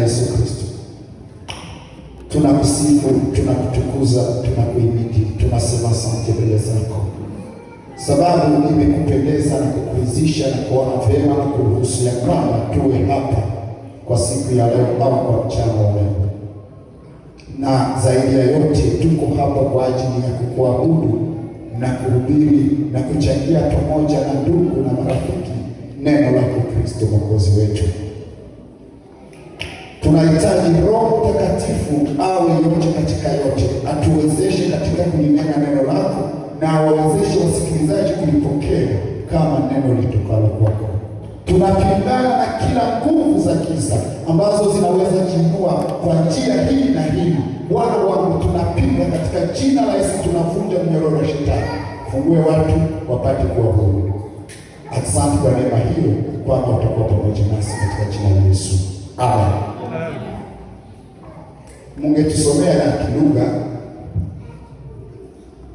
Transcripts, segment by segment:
Yesu Kristo. Tunakusifu, tunakutukuza, tunakuhimidi, tunasema asante mbele zako, sababu imekupendeza na kukuridhisha na kuona vyema na kuruhusu ya kwamba tuwe hapa kwa siku ya leo au kwa mchana wa leo. Na zaidi ya yote tuko hapa kwa ajili ya kukuabudu na kuhubiri na kuchangia pamoja na ndugu na marafiki neno lako Kristo Mwokozi wetu. Tunahitaji Roho Mtakatifu awe yote katika yote, atuwezeshe katika kulinena neno lako na awawezeshe wasikilizaji kulipokea kama neno litokalo kwako. Tunapingana na kila nguvu za giza ambazo zinaweza jiinua kwa njia hii na hii. Bwana wangu, tunapinga katika jina la Yesu, tunavunja mnyororo wa shetani. Fungue watu wapate kuwa huru. Asante kwa neema hiyo, kwamba utakuwa pamoja nasi katika jina la Yesu. Amen. Mungetusomea na kilugha.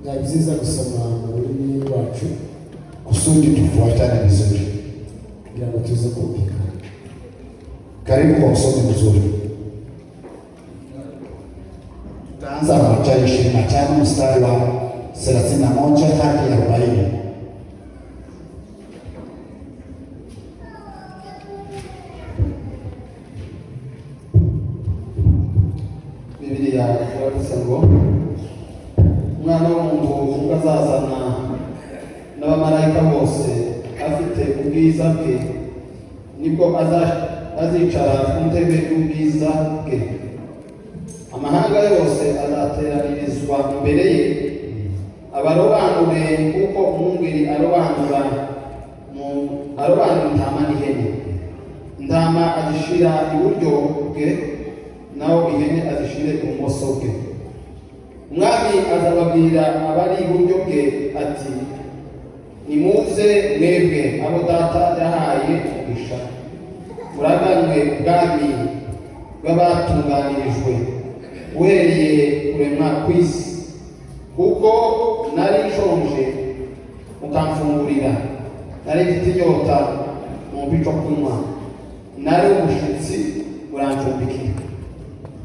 Nabyiza gusoma ururimi rwacu kusudi tufuatane vizuri, kugira ngo tuze kumvika. Karibu kwa usomi mzuri. Tutaanza na Mathayo 25 mstari wa 31 hadi 40. Biblia yavuze ngo umwana w'umuntu azazana n'abamarayika bose afite ubwiza bwe, nibwo azicara ku ntebe y'ubwiza bwe. Amahanga yose azateranirizwa imbere ye, abarobanure kuko umwungeri arobanura intama n'ihene. Intama azishira iburyo bwe, naho ihene azishire ibumoso bwe. Umwami azababwira abari iburyo bwe ati, nimuze mwebwe abo data yahaye umugisha, muraganwe ubwami bw'abatunganirijwe uhereye kuremwa kw'isi. Kuko nari nshonje mukamfungurira, nari mfite inyota mumpa ico kunywa, nari umushitsi murancumbikira,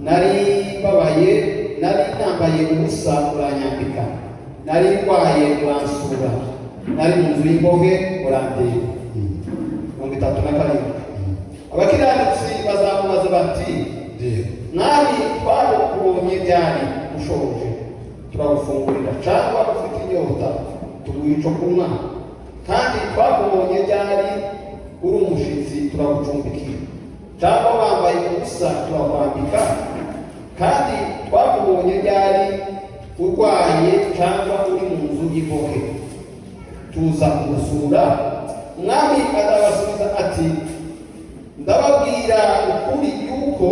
nari mbabaye, nari nambaye ubusa uranyambika, nari ndwaye uransura, nari mu nzu y'imbohe urandeba. 37. Abakiranutsi bazamubaza bati, mwami, twakubonye ryari ushonje turagufungurira, cyangwa ufite inyota tuguha ico kunywa? Kandi twakubonye ryari uri umushitsi turagucumbikira, cyangwa wambaye ubusa turakwambika? Kandi twakubonye ryari urwaye cyangwa uri mu nzu y'imbohe tuza kugusura? Umwami azabasubiza ati, ndababwira ukuri yuko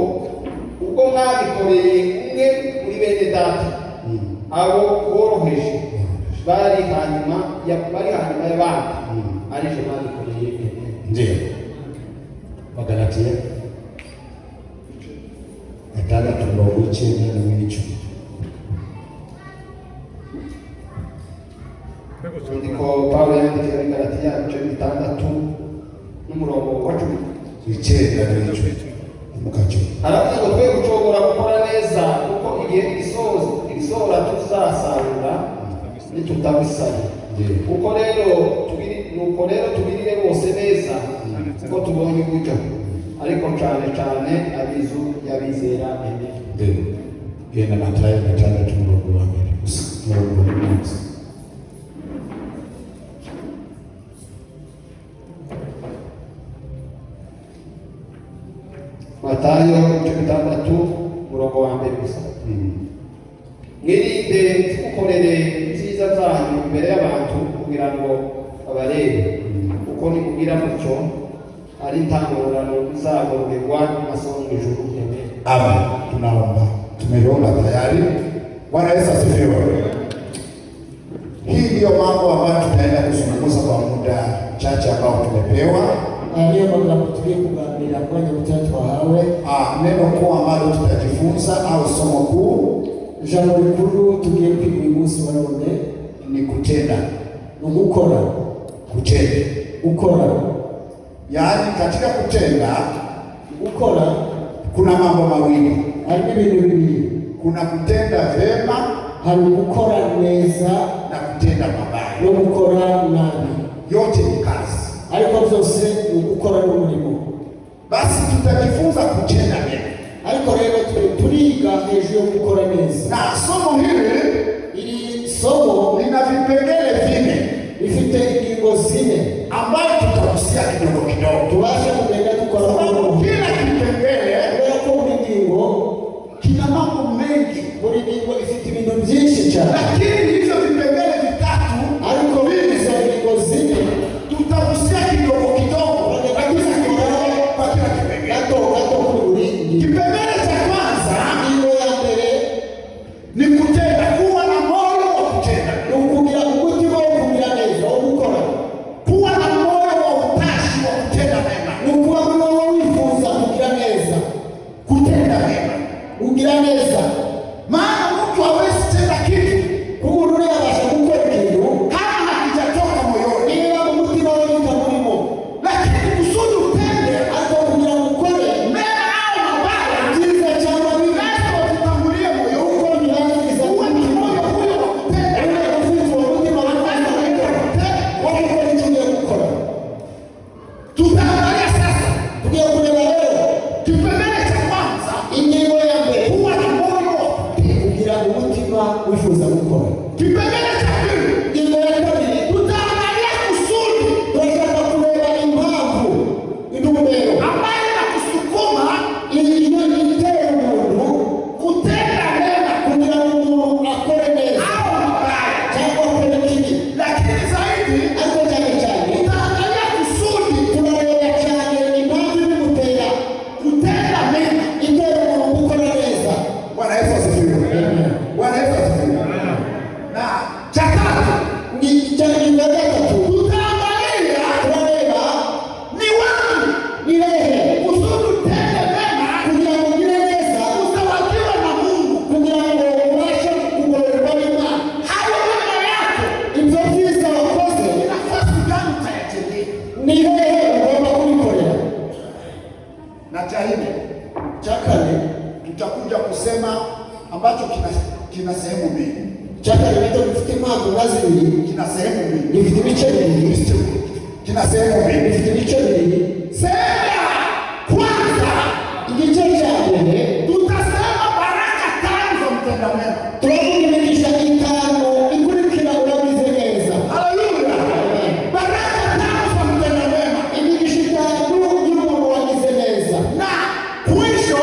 ubwo mwabikoreye umwe muri bene data abo boroheje bari hanyuma y'abandi, arije mwabikoreye. Ndiyo. Wagalatia 6:9 n'icumi. Ndiko Pawulo yandikiye muri Galatiya 6 n'umurongo wa 10. 9 n'icumi. Mukacho. Aravuga ngo twe gucogora gukora neza, kuko igihe igisohora tuzasarura nitutabisaba. Kuko rero tugirire bose neza, kuko tubonye uburyo, ariko cyane cyane abizu y'abizera. Amen. Genda Mathayo 6 n'umurongo wa 1. Mathayo 6 umurongo wa 1 gusa. Mwirinde mukorere ibyiza byanyu imbere y'abantu kugira ngo babarebe, kuko nimugira mutyo ari intangurano izagororerwa n'amasomo mu ijuru. Amen. Tunaomba. Tumeomba tayari. Bwana Yesu asifiwe. Hii ndio mambo ambayo tunaenda kuzungumza kwa muda chache ambao tumepewa. Leo magambo tugiye kuganira kwenye mtatu wahawe. Neno kuu ambalo tutajifunza au somo kuu, jambo likuru tugiye kwiga uyu munsi wa none ni kutenda. Gukora. Kutenda. Gukora. Yaani katika kutenda, gukora kuna mambo mawili, harimo ibintu bibiri. kuna kutenda vema, hari gukora neza na kutenda mabaya. no gukora nabi. Yote ni kazi, ariko byose ni gukora n'umurimo. Basi tutajifunza kutenda mema. Ariko rero turiga hejuru yo gukora neza, na somo hili iri somo lina vipengele vine, ifite ingingo zine ambayo tutagusia kidogo kidogo, tubasha kugenda dukora kila kipengele. Kubera ko buri ngingo kina mambo mengi, buri ngingo ifite ibintu byinshi cyane, lakini hivyo vipengele vitatu, ariko izo ngingo zine tutagusia kidogo kidogo kwa kila kipengele. gato kuri buri ngingo. Kipengele cha kwanza, ingingo ya mbere ni kutenda, kuwa na moyo wa kutenda, ni ukugira umutima wo kugira neza, wo gukora, kuwa na moyo wa utashi wa kutenda mema, ni ukuba n'uwo wifuza kugira neza, kutenda mema. kugira neza. Maana mtu hawezi tenda kitu umuntu yabasha gukora ikintu kama hakijatoka moyoni, niba umutima we bitamurimo, lakini kusudi utende ariko kugira ngo ukore mema au mabaya, byiza cyangwa bibi, lazima utangulie moyo uko birangiza uwe na moyo huyo wa kutenda. ule ufite uwo mutima wo gukora ikintu gukora. Tutaangalia sasa tugiye kureba rero kipengele cha kwanza, ingingo ya mbere, kuwa na moyo wa kugira umutima wifuza gukora. kipengele cha pili, Ingingo ya kabiri, tutaangalia kusudi turashaka kureba impamvu, intumbero ambayo inakusukuma iyo itera umuntu kutenda mema kugira ngo umuntu akore neza au mabaya, cyangwa akore kibi. lakini zaidi Ariko cyane cyane tutaangalia kusudi turareba cyane impamvu ibimutera kutenda mema. itera umuntu gukora neza. Bwana Yesu asifiwe. Bwana Yesu asifiwe. Na cha tatu, Ingingo ya gatatu, tutaangalia turareba ni wapi ni hehe kusudi utende mema kugira ngo ugire neza, usawakiwe na Mungu. kugira ngo ubashe kugororwa n'Imana. Hayo mema yako Ibyo byiza wakoze ni nafasi gani utayatendea? ni hehe ugomba kubikorera. Na cha nne, Cya kane, tutakuja kusema ambacho kina sehemu mbili, cya kane nacyo gifite impamvu nka zibiri, kina sehemu mbili, gifite ibice bibiri, kina sehemu mbili. gifite ibice bibiri. Sehemu ya kwanza Igice cya mbere tutasema baraka tano za mtenda mema. turavuga imigisha itanu ikurikira urabize neza. Haleluya! Baraka tano za mtenda mema, Imigisha itanu y'umuntu wagize neza. na mwisho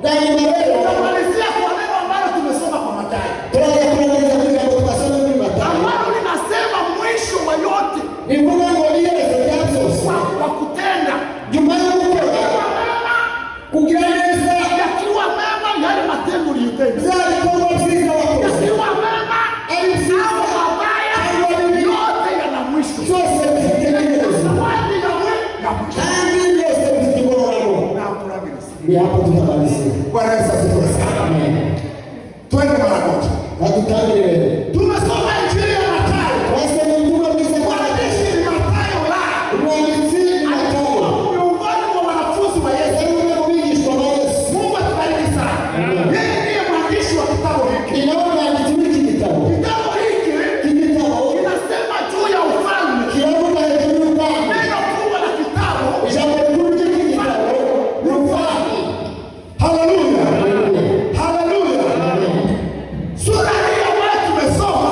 Daima rero tutamalizia kwa neno ambalo tumesoma kwa Mathayo, turaza kurangiza kugira ngo twasome muri Matayo. ambalo linasema mwisho wa yote Rivuga ngo iherezo rya byose wa kutenda nyuma yo gukora kugira neza yakiwa mema, yale matendo uliyotenda, bya bikorwa byiza wakoze, yakiwa mema ari byiza au mabaya, cyangwa bibi, yote yana mwisho. byose bifite iherezo Zawadi ya mwisho kandi byose bifite ingororano. na kurabirisi. Ni hapo tutamalizia. Bwana Yesu asifiwe sana. Amen. Twende mara moja. Hatutangire rero. Tumesoma Injili ya Mathayo. Wasema ubutumwa bwiza kwa Mwandishi ni Mathayo la umwanditsi ni Matayo. miongoni mwa wanafunzi wa Yesu. Yari umwe mu bigishwa ba Yesu. Mungu atubariki sana. Yeye ndiye mwandishi wa kitabu hiki. Ni nawe mwanditsi w'iki gitabo. Kitabu hiki Iki gitabo kinasema juu ya ufalme. kiravuga hejuru y'ubwami. Neno kubwa la kitabu, Ijambo rikuru ry'iki gitabo ni ubwami. haleluya, haleluya. Sura hii ambayo tumesoma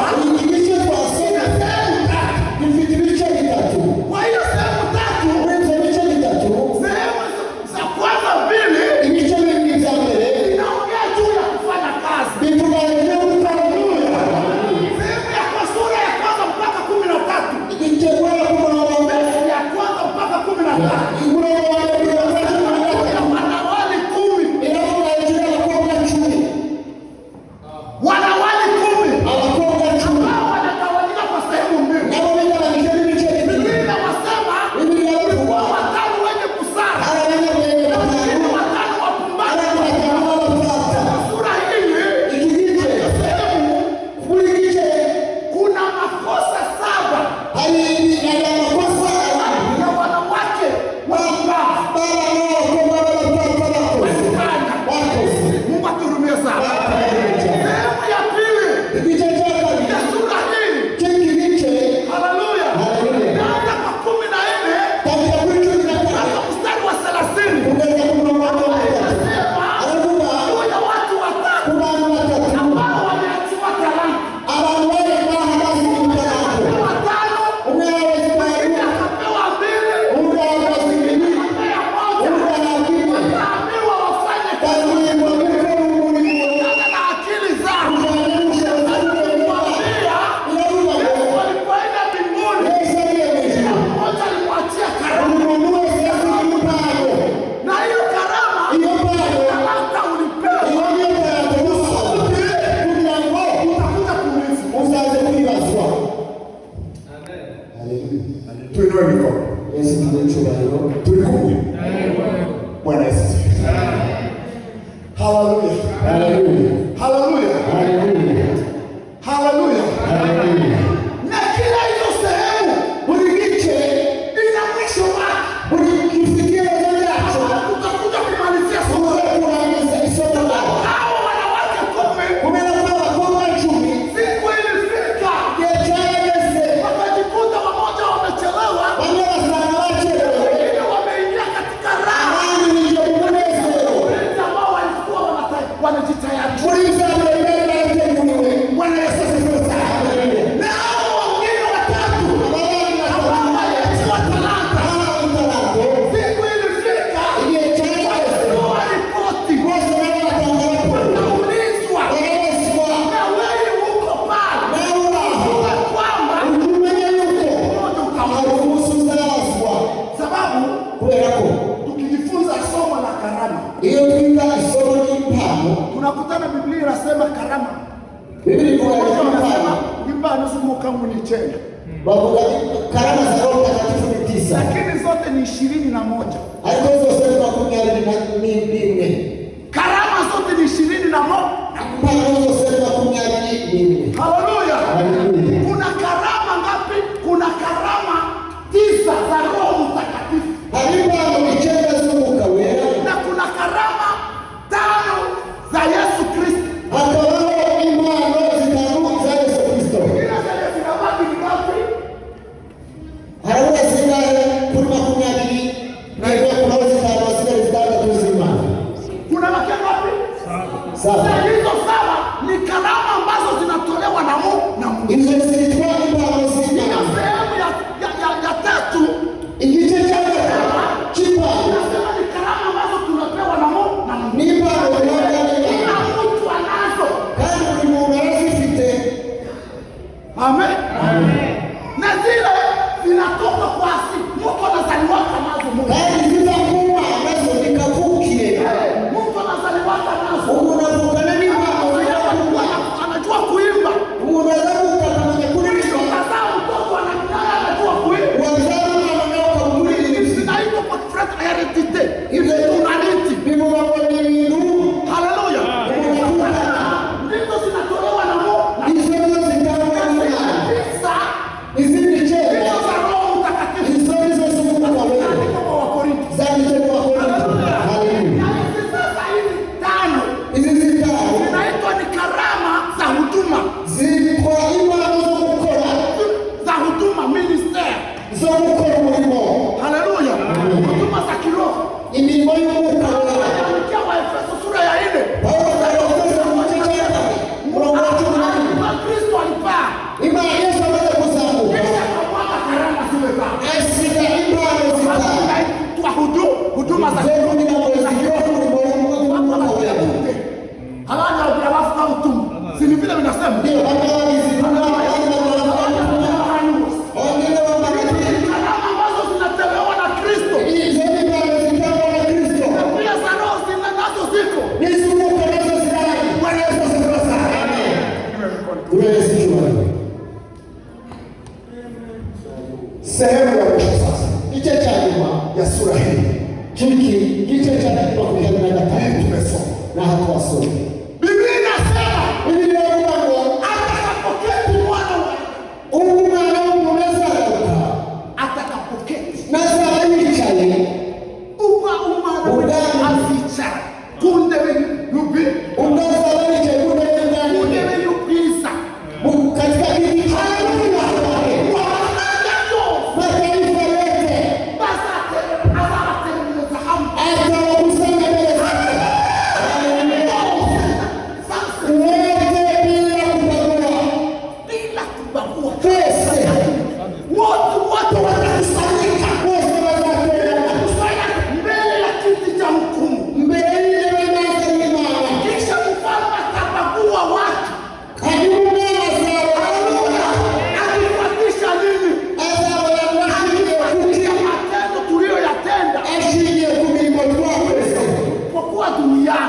Hiyo twita isomo n'impano. Tunakutana Biblia inasema karama. Biblia inasema impano z'Umwuka ni 9. Bavuga karama za Roho Mtakatifu ni 9. Lakini zote ni 21. Haiko hizo sema 14. Karama zote ni 21. Impano hizo sema 14. Haleluya. Kuna karama ngapi? Kuna karama 9 za Roho Mtakatifu. Impano ni 9 za Mungu wewe. Na kuna karama 5 za Yesu Kristo. Hata wao impano zitaruka za Yesu Kristo. Ila zile zinabaki ni ngapi? Haruna sina kuna 12 na hiyo kuna zitano zitano tuzima. Kuna ngapi? 7. Hizo 7 ni karama ambazo zinatolewa na Mungu. Hizo zilikuwa impano zina. Sehemu ya 3 Ingiche chama chipa. Nasema ni karama ambazo tunapewa na Mungu. Nipa kila mtu anazo. Kama ni unazifite. Amen. Na zile zinatoka kwa asili. Mungu anazaliwa nazo Mungu. Zitakuwa nazo nikavukie. Mungu anazaliwa nazo. Unavuka nini mambo? Anajua kuimba. Unazavuka kama nyakuni. Kazaa mtoto anajua kuimba. Wazao wanaoka mwili. Zinaitwa kwa French heredité. Hivi tunaliti. Bibi wako ni nuru. Haleluya. Ndizo zinatolewa na Mungu. Hizo zitakuwa na hizi ni chema. Hizo zisizokuwa kwa wewe. Zani kwa Wakorintho. Haleluya. Hizi zitano zinaitwa ni karama za huduma. Zilikuwa imani za kukora. Za huduma minister. Za kukora mwimo. Haleluya. Huduma za kiroho. Imirimo y'Umwuka wera. Kwa Waefeso sura ya 4. Paulo anaeleza mmoja mlango wa 14. Kristo alipaa. Imani Yesu anaweza kuzamu. Kisha akamwaga karama zile za. Asika imani zitano. Kwa huduma za kiroho ni mambo ya kiroho ni Mungu wera. Halanya alafu kama utume. Si ni vile vinasema. Ndio kama hizi karama ambazo zinatolewa na Kristo. Hizo ni mambo zitano na Kristo. Pia za roho zinazo ziko. Yesu Mungu anazo zidai. Bwana Yesu asifiwe sana. Amen. Wewe si wewe. Sehemu ya mwisho sasa. Kiche cha nyuma Ya sura hii. kiche cha nyuma kwa Tumesoma. na hatuwasome. Biblia inasema Biblia inasema atakapoketi mwana wa umwana w'umunezero atakapoketi nazara yicaye umwana azica ku ntebe y'ubi unazara yicaye ku ntebe y'ubwiza katika kiti cha mataifa yote azabateranyiriza hamwe. atawakusanya mbele zake wote bila kubagua. Pese Wote watakusanyika mbele ya kiti cha hukumu. Kisha mfalme atabagua watu. Akifuatisha nini? Akifuatisha matendo tuliyoyatenda kwa kuwa duniani.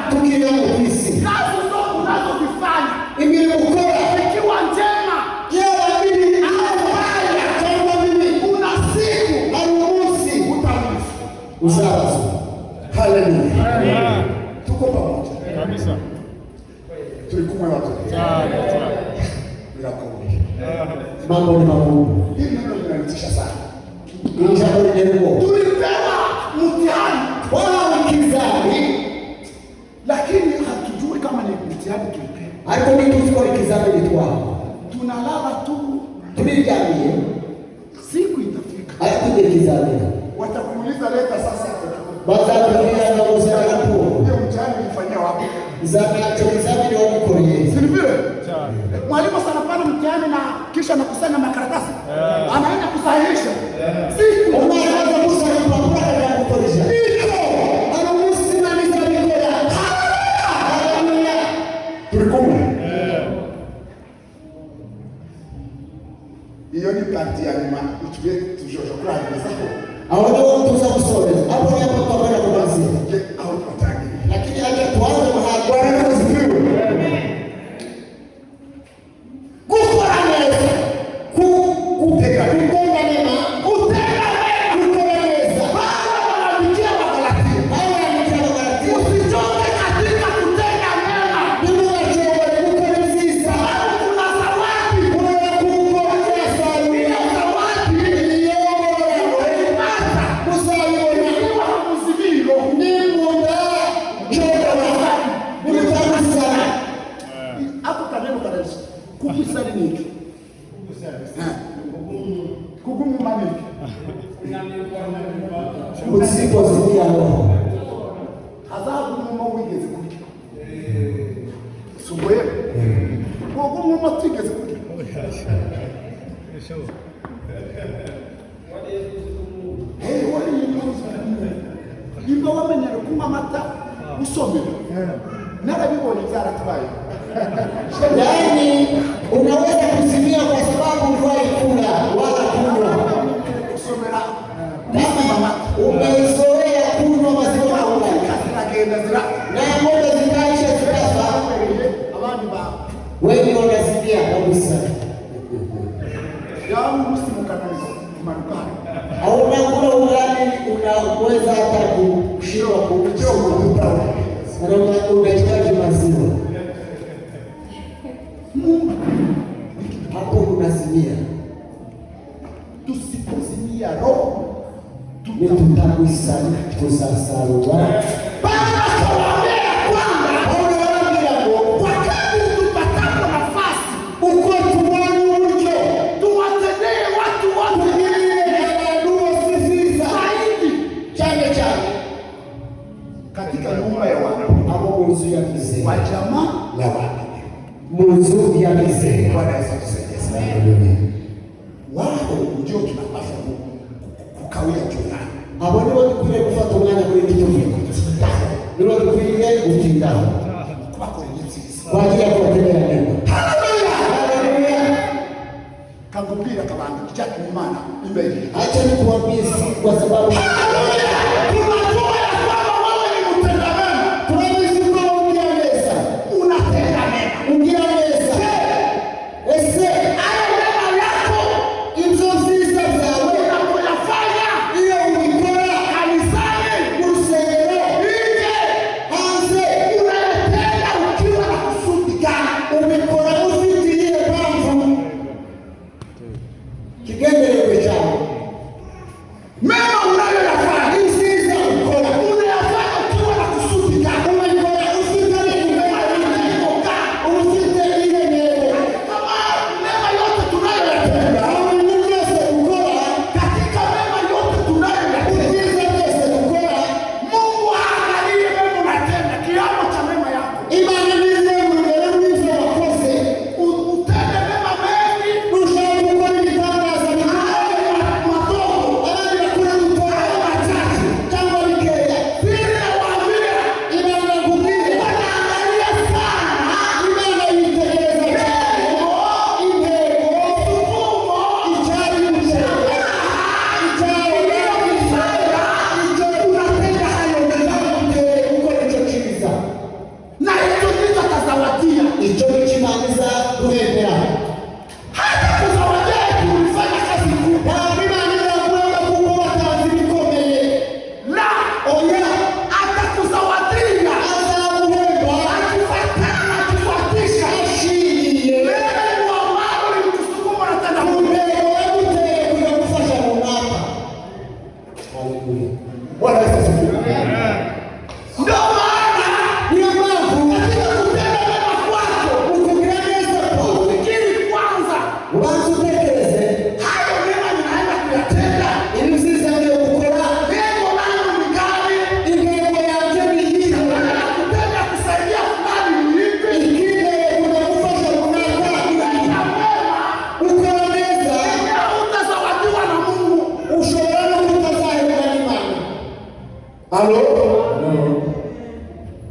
Kazi zote unazozifanya ikiwa njema kuna siku utaishi. Haleluya. Tuko pamoja Kabisa. tulikumwe watu bila kundi. Mambo ni magumu. Hii neno linanitisha sana. Jambo limeruko. Tulipewa mtihani Wao kizani. lakini hatujui kama ni mtihani tulipewa. Ariko ni kiziko kizani litwao. Tunalala tu, Tulijamii. siku itafika Haikuja kizani. watakuuliza leta sasa. Baza kulia na uzana hapo. Hiyo mtihani ulifanyia wapi? Zana kizani ni wakorie. Si vile? Mwalimu sana pana mtihani na kisha anakusanya makaratasi. Anaenda kusahihisha. Siku Unaanza kusema kwa ya kukoresha. Hiyo ni parti ya nyuma utubie tujojo kwa hizo. Aho tuza kusoma. Hapo ni hapo kwa kwenda kumalizia. Au tutangi. kunywa amata usomera narabibonye byaratubaye. Yaani unaweza kuzimia kwa sababu ulikuwa kula wala kunywa. Usomera Kama umezoea kunywa maziwa na ugali na ng'ombe zikaisha zikafa, abandi ba wewe unazimia kabisa. yamu usimukanaliza manukani Au unakula ugali unaweza hata kushindwa kuchoma. Unahitaji maziwa. Hapo unazimia. Tusipozimia roho Ni tutakuisana kusasarua. Bwana akawaambia kwamba wakati tupatapo nafasi Uko tuwani ulicho tuwatendee watu wote zaidi katika nyumba ya watu hapo muzu ya kizee wa jamaa la watu muzu ya kizee. Bwana Yesu atusaidie sana. Wao ndio tunapaswa kukawia juu yao. Abo nibo dukwiriye gufata umwanya kuri iki gihugu. Nibo dukwiriye gutindaho kwa ajili ya kuwatendea mema. Haleluya! Kagubira kabanga kichaki Imana imbele. Acha nikuambie si kwa sababu Tunajua ya kwamba wewe ni mtenda mema. tunajisikia ungianeza. Unatenda mema. Ungianeza. Ese Hayo mema yako ibyo visa byawe unapoyafanya iyo ubikora kanisani, mu rusengero nje, hanze unayatenda ukiwa na kusudi gani? ubikora ufitiye mpamvu kigenderewe cyawe. Mema unayoyafanya Isiza ukora unayafanya ukiwa na kusudi gani? ubikora ufite ufite ile ntego. Kama mema yote tunayoyatenda, Aho ibintu byose ukora katika mema yote tunayoyatenda, ibyiza byose ukora Mungu aangalie mema unatenda, kiamo cha mema yako. Imana nize mugere w'ibyo wakoze. Utende mema mengi, Ushaka gukora ibitangaza madogo, abandi bakora gukora machache, cyangwa bikeya. vile nawaambia, Imana kubwire wanaangalia sana Imana yitegereza cyane intego icyari gushaka unatenda hayo mema, gukora icyo cyiza. na hicho ndicho atazawadia. Icyo ni cyo Imana izaduhembera. Hata kuzawadia kulifanya kazi kubwa, Ntabwo Imana izaguhemba kuko watanze ibikomeye. la Oya, atakuzawadia azaguhemba akifuatana na kufuatisha ashingiye lengo ambalo lilikusukuma unatenda ku Mungu. ntego yaguteye kujya gufasha runaka. Haleluya. Bwana Yesu asifiwe. Ndio maana Niyo mpamvu katika kutenda mema kwako ukugira neza kwawe ufikiri kwanza, ubanza utekereze hayo mema ninaenda kuyatenda, ibi byiza ngiye gukora, lengo langu ni gani? intego yanjye ni iyihe, Nataka kutenda kusaidia fulani ni lipi? ikinde kujya gufasha runaka. Tenda mema Ukora neza ili hautazawadiwa na Mungu. ushobora no kutazahembwa n'Imana. Halo?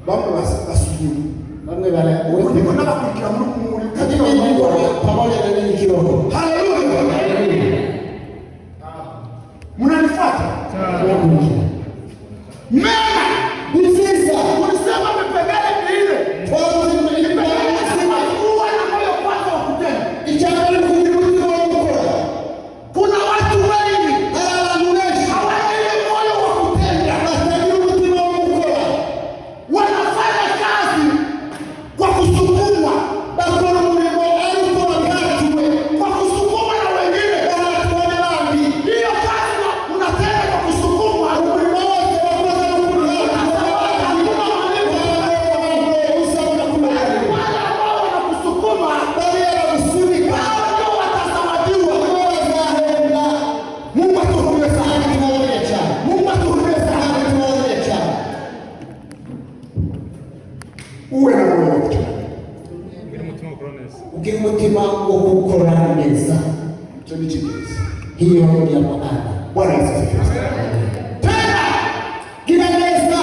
Bamwe basubiri. Bamwe Niko nabakurikira muri katika mimi niko Mungu. pamoja na ninyi kiroho. Haleluya. Mnanifuata? Tunakuja. Mema. Ni vyiza Ulisema vipengele vile. Kuwa na moyo kwanza wa kutenda. icyambere kugira umutima wo gukora. Kuna watu wengi Hari abantu benshi hawana ile moyo wa kutenda. batagira umutima wo gukora, Wanafanya kazi kwa kusukumwa, bakora umurimo ariko bagatuwe, kwa kusukumwa na wengine. bahatwa n'abandi. Hiyo kazi unatenda kwa kusukumwa. Umurimo wose wakoze no kuruhande usabona kumenya Wale ambao wanakusukuma bariya bagusunika hao ndio watazawadiwa. bazahembwa. Mungu atuhurumie sana. Kandi tubabarire cyane, Mungu atuhurumie sana. kandi tubabarire cyane. Uwe na moyo wa kutenda. Ugira umutima wo gukora neza, Hicho ni kigezo. hiyo ni ya maana. Bwana Yesu asifiwe. Tena gira neza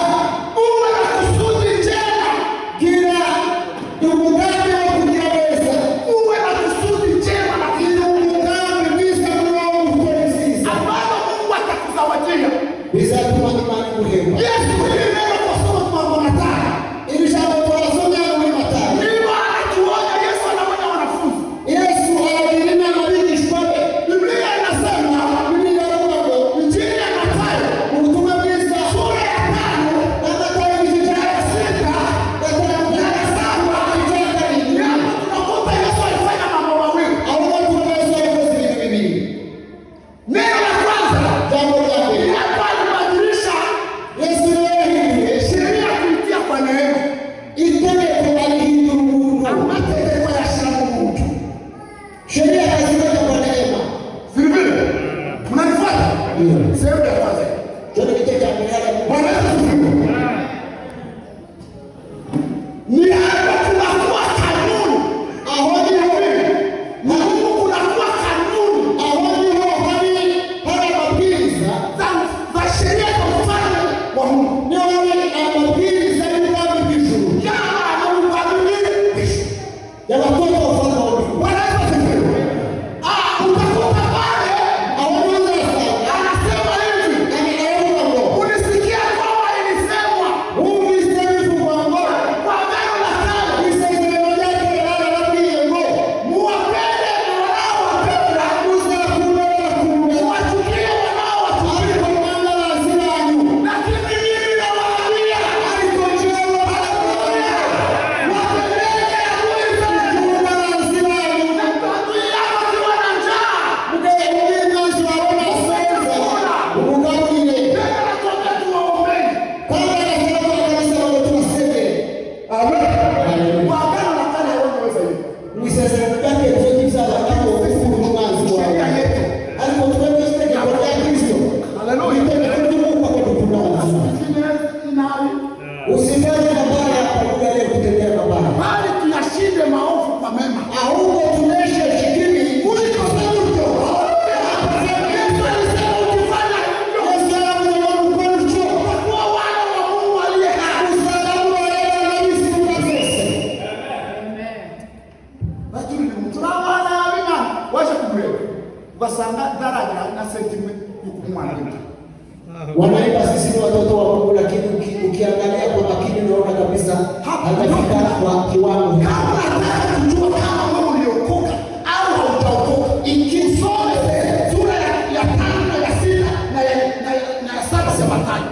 Wanaimba sisi ni watoto wa Mungu, lakini ukiangalia kwa makini unaona kabisa hajafika kwa kiwango. Kama nataka kujua kama wewe uliokoka au haujaokoka, ikisome sura ya 5 na ya 6 na ya 7 ya Mathayo.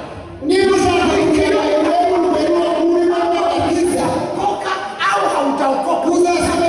Ni mshahara ukiwa wewe ulimwengu kabisa, koka au haujaokoka. Uzasema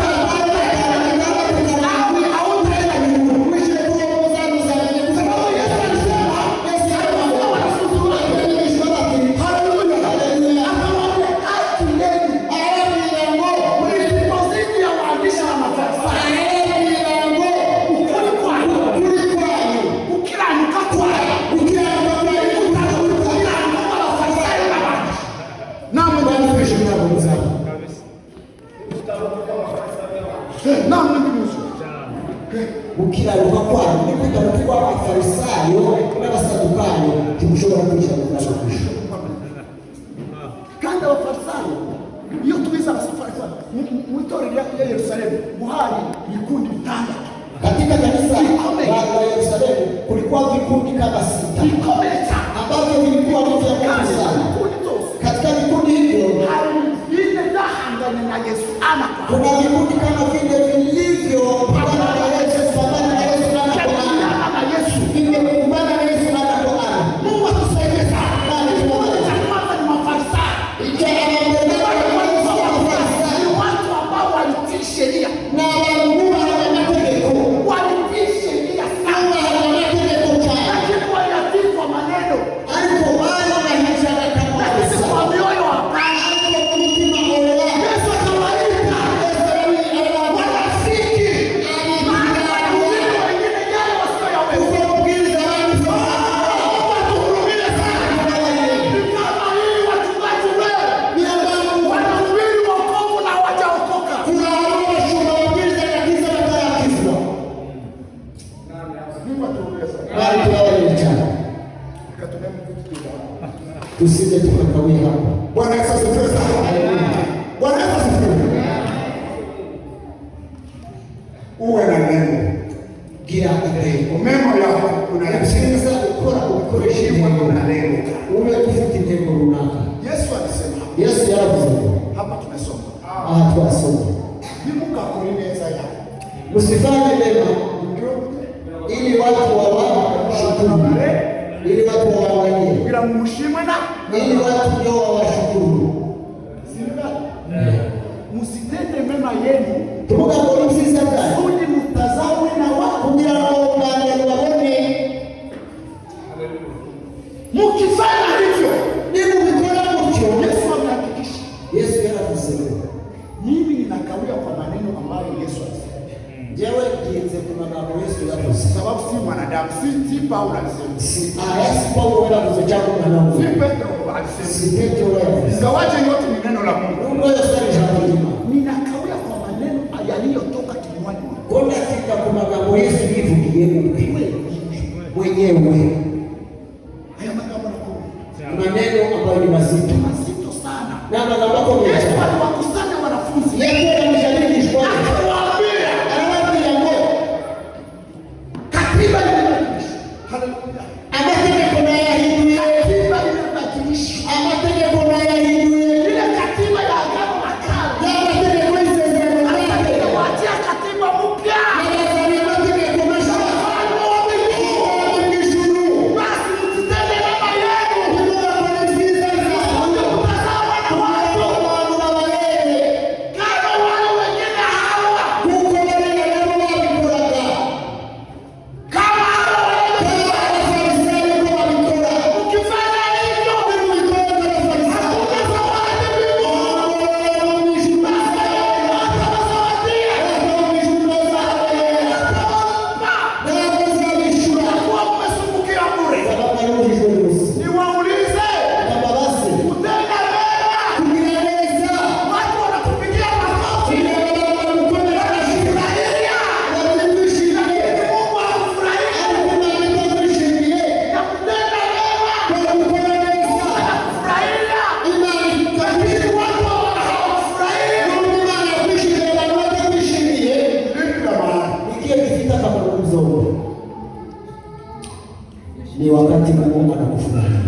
ukiraruka kwabo nikuta kwa Abafarisayo n'Abasadukayo timushobora kwicara mu mwisho kandi Abafarisayo iyo tubiza Abafarisayo mu itorero ya Yerusalemu buhari vikundi vitandatu. Katika kanisa la Yerusalemu kulikuwa vikundi kama 6 ambavyo vilikuwa ni vya Mungu sana. Katika vikundi hivyo vile dhahangana na Yesu ana kwa kuna vikundi kama vile vilivyo pamoja na Yesu pamoja na Yesu ana kwa ana Yesu vimekumbana na Yesu ana kwa ana. Mungu atusaidie sana. Bali kwanza ni Mafarisayo. Ni watu ambao walitii sheria na walikuwa wanategeko walitii sheria sana, lakini waliatii kwa maneno alipo wao na hijara kama kwa mioyo hapana. Yesu akawaita wanafiki, wengine yale wasioyaweza. Watuhurumie sana. Ni kama hii wachungaji wewe wanahubiri wokovu na hawajaokoka. Tusije tukakawia hapa. Bwana Yesu asifiwe sana. Bwana Yesu asifiwe. Uwe na neno. Gira ndio. Memo yako unayasikiliza Ukora ubikoreshe na neno. Uwe kufiti neno. Yesu yaravuze hapa tumesoma. twasoma. Nimugakore neza ya. Msifanye mema ili watu wawashukuru. Ili watu waangalie. Bila mshimwe na ili watu ndio wawashukuru. Msitende mema yenu. Tumuka kwa msisa sana. Uje mtazamwe na watu kugira ngo ngane wabone. Mkifanya hivyo, ndipo mkora mcho. Yesu amehakikisha. Yesu anatusema. Mimi ninakawia kwa maneno ambayo Yesu alisema. Jewe kienze kwa magambo Yesu yaposema. Sababu si mwanadamu, si Paulo alisema. Si Paulo wala kuzochako mwanadamu. Si Petro alisema. Si Petro wala. Ingawaje yote ni neno la Mungu. Mungu yasema jambo hili. Ninakawia kwa maneno yaliyotoka kinywani mwangu. Kona fika kwa magambo Yesu yivugiye mwenyewe. Haya magambo na maneno ambayo ni mazito. Mazito sana. Na magambo kwa Yesu aliwakusanya wanafunzi. Yeye anamshauri shwari. Akawaambia, anawaambia ngo katiba imebadilishwa. Haleluya. Amatege kuna ya hii. Katiba imebadilishwa. Amatege kuna ya hii. Ile katiba ya agano la kale. Ya amatege kwa hizo Amatege watia katiba mpya. Basi msitende mema yenu. Kama wale wengine hawa. Kama hawa ukifanya hivyo, hakuna zawadi mbinguni. Kwa mmesumbukia bure. Niwaulize, kutenda mema, watu wanakupigia makofi. Wanafurahia. Lakini Mungu hakufurahia. Na kutenda mema, anakufurahia. Lakini watu hawafurahia. ni wakati Mungu anakufurahia.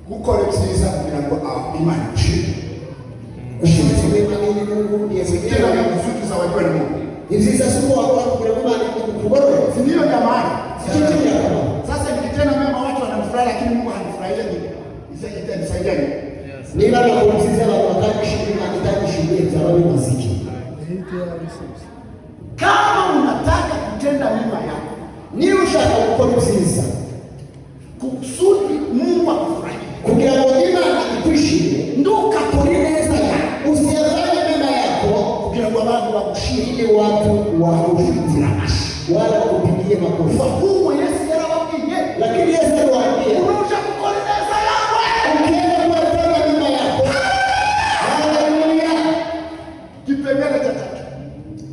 Gukora ibyiza kugira ngo Imana ishimwe. Ushimwe ili Mungu ndiye Tena mwenyewe. kama mzuri za wajua ni Mungu. Hivi sasa sio wako kugira Mungu anakukubali. Si ndio jamani? Kitu ya kama. Sasa nikitenda mema watu wanamfurahi lakini Mungu hanifurahia nini? Nisaidia nini? Ni labda kumsiza na wakati shirika anataka shirika za wale muziki. Kama unataka kutenda mema yako, Ni ushaka gukora ibyiza. kusudi Mungu akufurahie. Kugira ngo Imana ikwishime. Nduka kuri neza yako. Usiyafanye mema yako Kugira ngo abantu bagushime. ili watu wakushukuru wala kupigie makofi. Kwa kuwa Yesu yarababwiye, Lakini Yesu aliwaambia unaosha kukora neza yawe. ukienda kufanya mema yako. Haleluya. Kipengele cha tatu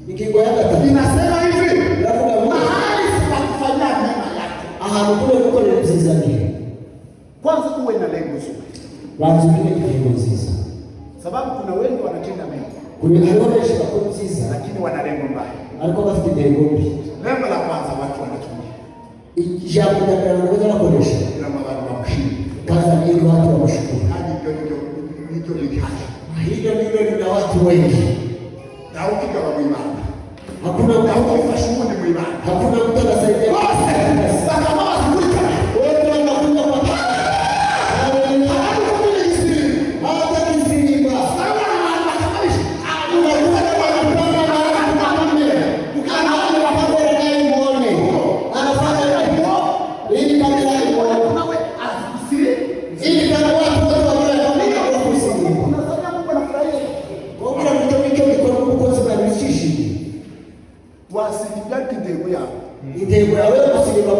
Ikingo yako inasema hivi, Rafuka mahali sitakufanyia mema yako, ahantu kule gukora ibyiza ngiye. kwanza uwe na lengo zuri, Bazukire ikingo nziza. sababu kuna wengi wanatenda mema Kuri hariho benshi bakora ibyiza lakini wana lengo mbaya. ariko bafite intego mbi. Lengo la kwanza watu wanatumia Ijambo rya mbere abantu bakoresha na abantu bakushime, kaza ili watu wamshukuru. hadi ndio mikali Hilo ndilo lina watu wengi. na ukigaba mwimana Hakuna na mtu ukifasha uende mwimana hakuna mtu anasaidia. sasa mama sikulika Wote wanakuja kwa hata kisimba. wasijibaki ndego yao Intego yawe gusirimba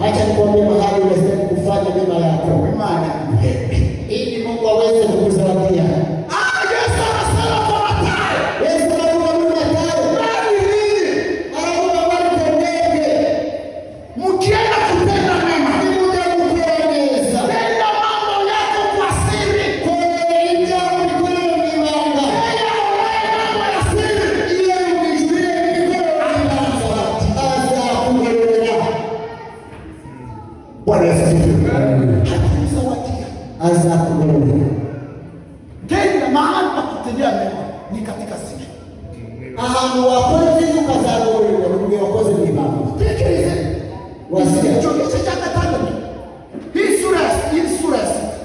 Acha nikwambie mahali unastahili kufanya mema yako. Imani akuhebe. Ili Mungu aweze kukuzawadia. Yesu anasema kwa Mathayo. Yesu anakuambia Mathayo. Bali ninyi Anakuambia wale ndege. mkienda kutenda mema, Mungu akueleza. tenda mambo yako kwa siri. Kwa nje mikono ni manga. Tenda mambo ya siri. Ile ukijulia mikono ni manga. Aza kueleza. Bwana Yesu asifiwe. Atakuzawadia. Aza kueleza. Tenda mahali pa kutendea mema ni katika siri. Ahantu wakoze ukazagororerwa kugira wakoze n'ibanga. Tekereze. Wasikia. Igice cya gatandatu. Hii sura ya sita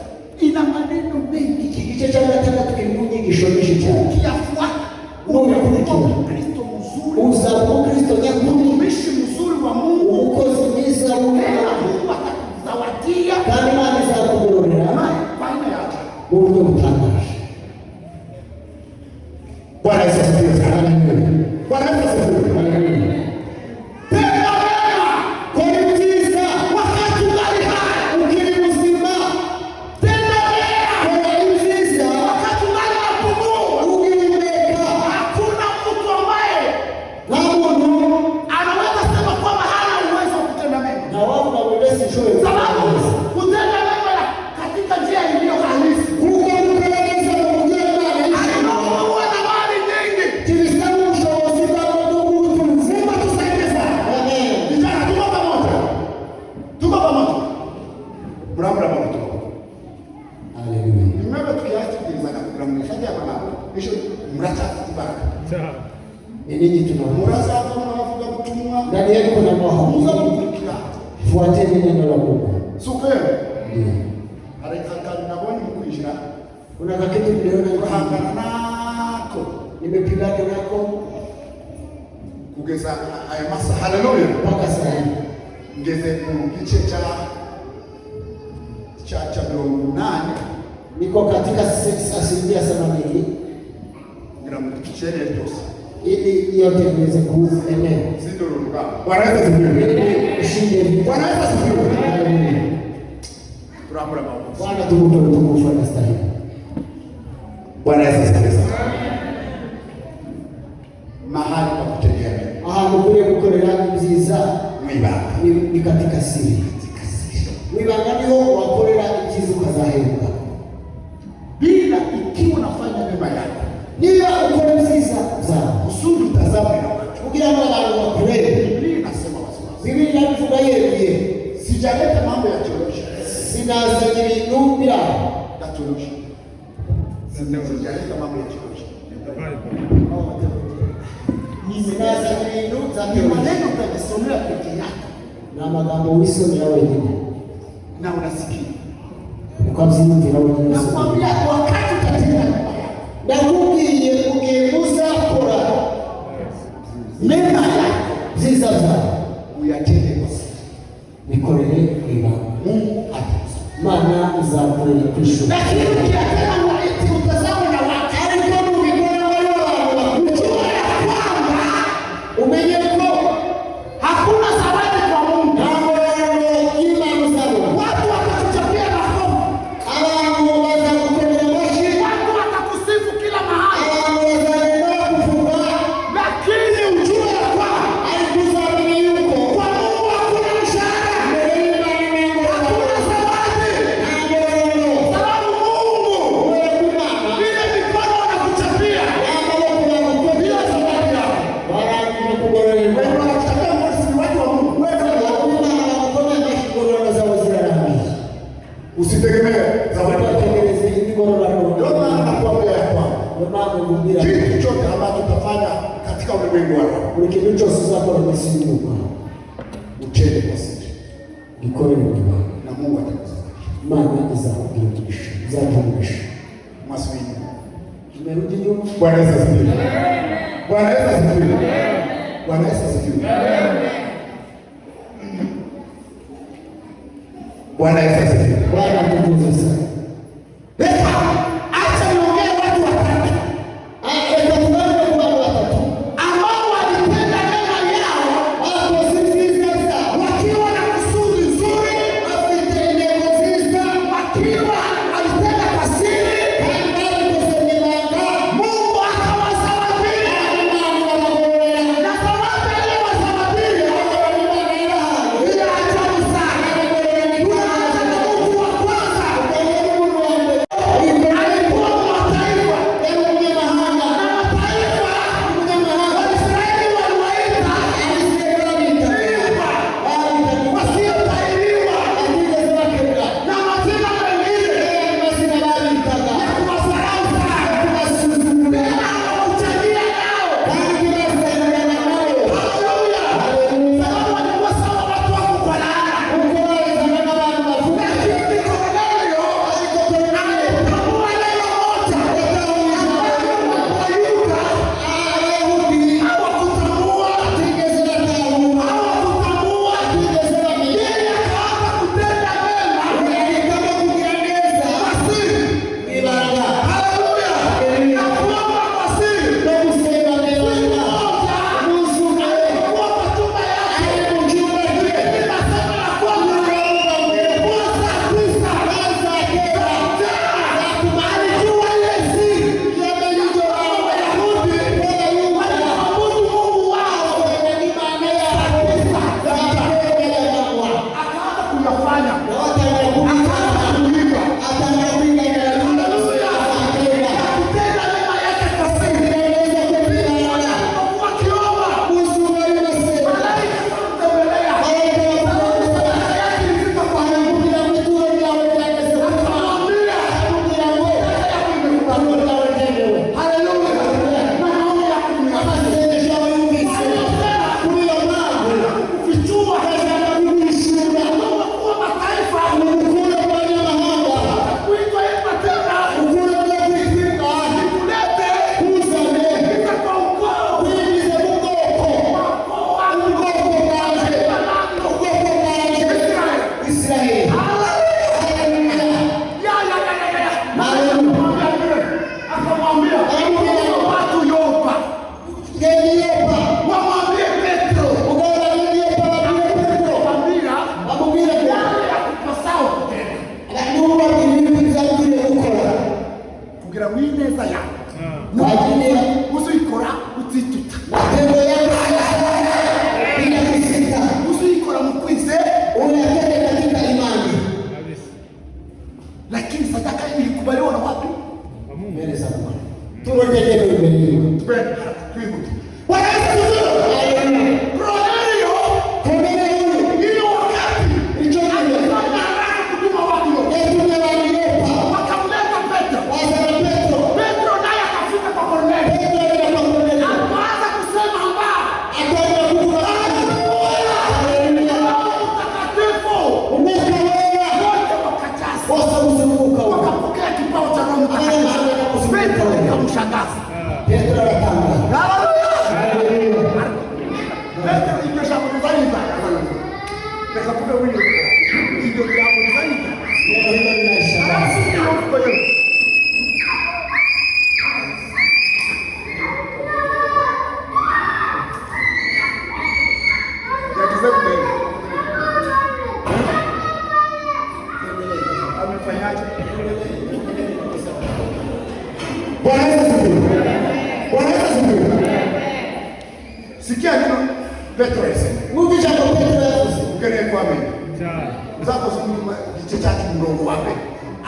ina maneno mengi. Igice cya gatandatu kirimo inyigisho nyinshi cyane. Ukiyafuata Unakurikira. Kristo mzuri, Uzaba Kristo nyakuri. mtumishi mzuri wa Mungu. Umukozi mwiza Tena w'Imana. Mungu atakuzawadia Kandi Imana izakugororera kwa aina ya ajabu. mu buryo butangaje. Bwana Yesu asifiwe. Bwana Yesu asifiwe. Tenda mema Kora ibyiza wakati ungali hai. ukiri muzima. Tenda mema Kora ibyiza wakati ungali unapumua. ugihumeka. Hakuna mtu ambaye Nta muntu anaweza sema kwamba hana uwezo wa kutenda mema, ntawavuga ngo mbese nshoboye sababu kugerageza. kutenda mema katika njia iliyo halisi Kuko kugerageza mu buryo Imana aliomba uwe na mali nyingi. kibisaba ubushobozi bwawe bwo kubutunzi. Mungu atusaidie sana. Amen. Vijana, tuko pamoja, tuko pamoja. Murabura mu tuko. Haleluya. Nimebe tukiyatubwirizaga kugira ngo ifate abantu bisho muracyafite imbaraga. Ni nini tunaona? Murazaza muravuga ubutumwa, Ndani yako kuna muza mahubiri. gukurikira. Fuateni neno la Mungu. Si ukweli? Ndio. Hari akantu nabonye mu kwinjira Kuna kakitu niliona urahangana nako nimepigana nako kugeza aya masaha. Haleluya. mpaka sasa hivi. Ngeze mu gice cha 80 Niko katika 80% ngira mu kicere cyose ili yote iweze kuenea. sindorunga. Bwana Yesu asifiwe. Ili ushinde vita. Bwana Yesu asifiwe. Haleluya. Turambura maboko. Bwana tukupe utukufu anastahili. Bwana Yesu asifiwe. Mahali pa kutendea mema Ahantu ukwiye gukorera ibyiza Mwibanga. ni katika siri. Mwibanga niho wakorera ibyiza ukazahembwa. bila ikiwa unafanya mema yako Niba ukora ibyiza zawe kusudi utazame na watu. kugira ngo abantu bakurebe. Biblia inasema waziwazi, Biblia inabivuga yeruye. sijaleta mambo ya teolojia Sinazanye ibintu biraho. ya teolojia, sijaleta mambo ya teolojia. Sinazanye ibintu za Ni teolojia. maneno utajisomea peke yako Ni amagambo wisomera wenyine na unasikia. ukabyiyumvira wenyine. Nakwambia wakati utatenda mema yako, Ndakubwiye ugiye uzakora mema yako byiza zawe uyatende kwa siri. bikorere ibanga. Mungu atakuza. Mana izakorera kwishuri. Lakini ukiyatenda eti utazame na watu, Ariko mubikora wale abantu ujue ya kwamba umenye ko hakuna zawadi kwa Mungu. ntabwo rero Imana uzabona. Watu watakuchapia makofi, Abantu bazagukorera amashyi. watu watakusifu kila mahali, Abantu bazagenda bakuvuga. lakini ujue ya kwamba Ariko uzamenye yuko kwa Mungu hakuna mshahara, mbere y'Imana n'ingororano. hakuna zawadi, Ntabwo rero sababu Mungu kubera ko Imana vile mikono wanakuchapia y'amaboko yagukorera ndio zawadi yako. barangije kugororerwa. Wewe unakuchapia mbona si watu wa Mungu? Wewe Imana bagukorera amashyi ingororano zawe zirarangiye. Usitegemee zawadi. Bategereze ingororano. ndio maana nakuambia ya kwamba Ndio maana nkubwira kitu chote ambacho utafanya katika ulimwengu wa roho buri kintu cyose uzakora mu isi y'umwuka utende kwa siri gikorere mu ibanga. na Mungu atakuzawadia. Imana izakubwira umugisha, izaguha umugisha. Maswali. Tumerudi nyuma. Bwana Yesu asifiwe. Bwana Yesu asifiwe. Bwana Yesu asifiwe. Bwana Yesu asifiwe. Bwana tukuze sana. Leta, acha niongee watu watatu Eka tunaanza kwa watu watatu. ambao walitenda mema yao Hapo sisi sasa wakiwa na kusudi kuyafanya. Na wataanza kuiga. Ataanza kuiga na Haleluya. Kutenda mema yake kwa siri. Kwa kiomba. Malaika kumtembelea. Sadaka yake ilifika kwa Mungu. Lakini sadaka hii ilikubaliwa na watu mbele za Mungu. Tunaendelea mbele. Bwana Yesu asifiwe. Cornelio hiyo wakati alifanya haraka kutuma watu wakamleta Petro. Petro naye akafika kwa Cornelio. Akaanza kusema wakapokea kipao cha Roho Mtakatifu. Petro ikamshangaza. Petro akatanga. Haleluya. Petro imeshakuwa zaidi. Nikakupa wewe. Ndio jambo zaidi. Ndio linashangaza. Sikia neno Petro alisema. Mungu jambo Petro alisema. Ukene kwa mimi. Mzako kichachachi mdogo wape.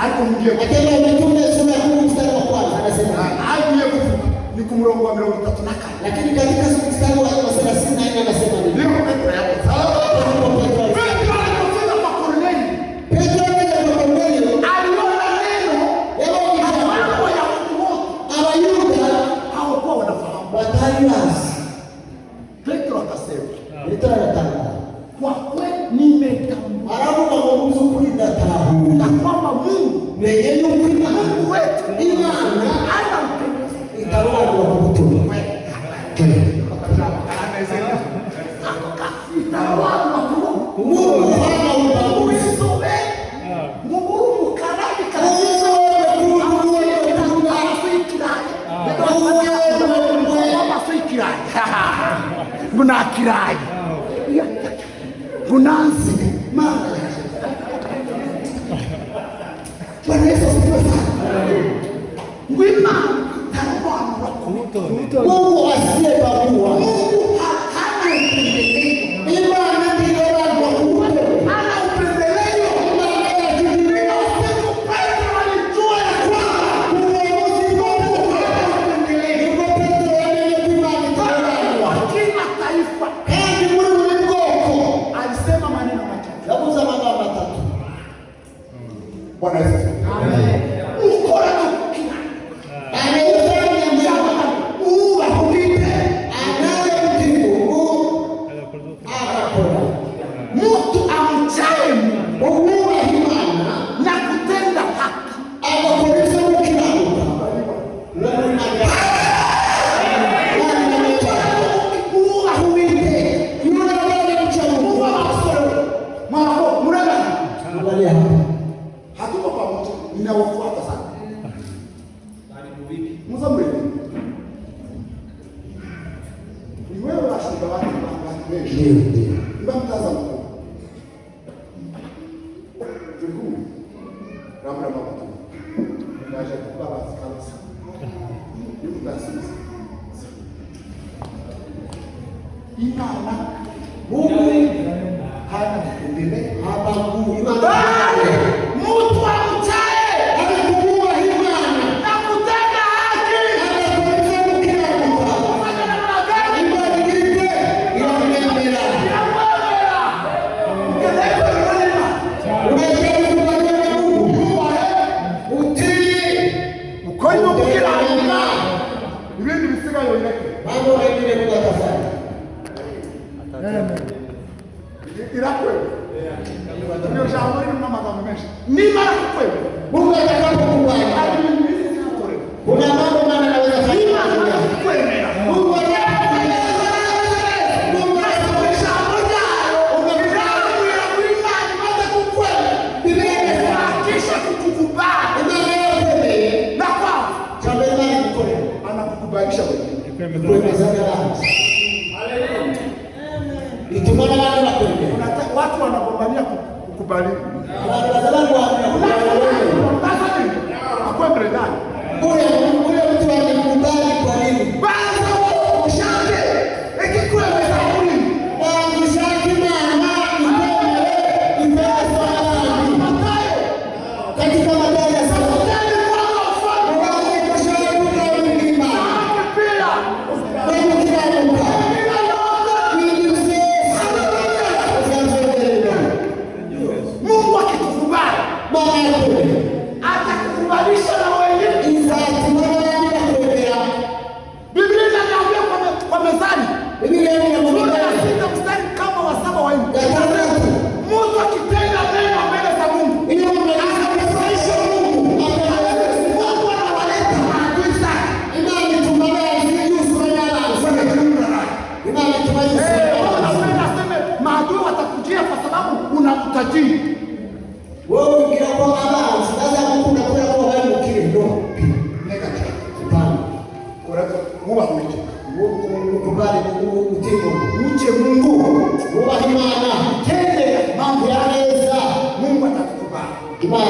Alipomjia Matendo ya Mitume sura ya 10 mstari wa kwanza anasema aliye kufuka ni kumrongo wa 3 na kale. lakini katika mstari wa 34 anasema nini? Ndio Petro yako. Petro alipofika kwa Kornelio. Petro alipofika kwa Kornelio aliona neno ambalo Wayahudi wote Abayuda hawakuwa wanafahamu. Watailas. Petro akasema, Petro anatanga. kwa kweli nimetambua Arabu wamuzu kuri datahu. na kwamba Mungu Mwenye yukwima. Mungu wetu Imana ana upendo. itaona kwa kutuma. Mungu hana ubaguzi. Guna kirai gunanzi Bwana Yesu asifiwe sana. Wima Mungu asiyebagua. Mungu hana upendeleo. Imana ndiyo wangu. Hana upendeleo. Petro alijua ya kwamba Uamuzi Mungu hana upendeleo. yuko Petro anayepimani kwa Kila taifa kandi muri buri bwoko. alisema maneno machache. Yabuze amagambo atatu. Bwana Yesu asifiwe. Amen. Ukora tukina. Anayefanya njama Ubahubite. anayemtibu akakora. Mtu amchaye Mungu Umwubaha Imana na kutenda haki agakomeza gukiranuka. ubahubite. Yule anayemcha Mungu Mungu anasema, "Mama, mnaona? angalia hapa. Hatuko pamoja. Ninawafuata sana." Mzamuri. Ni wewe washirika wake wengi. Ndio. Mbamtazama. Tukuu. Ramra mama. Ndaje kubaba kanisa. Yuko taasisi. Imana Mungu hana upendeleo. Habagui. kubadilisha. Ni mara kweli. Mungu atakapokubali. Kuna mambo maana anaweza fanya. Mungu anakukubalisha wewe. Watu wanagombania kukubali. Akwende ndani. Ule mtu alikubali kwa nini? Basi ushande. Ikikuwa mezani. Mshaki mama katika madai ya sasa. Mungu akikukubali, atakukubalisha na wewe. Biblia inaniambia kwa Methali, sura ya 6 mstari kama wa 7 wa 8. Mtu akitenda mema mbele za Mungu, anamfurahisha Mungu. Mungu anawaleta maadui zake. Maadui watakujia kwa sababu unamtajiri. Wewe ukiwa kwa baba, sasa Mungu anakuwa kwa wewe ukile ndo. Negative. Hapana. Mungu amwite. Mungu kubali mtego. Mche Mungu. Mungu imana. Tende mambo Yanaweza. Mungu atakukubali. Imana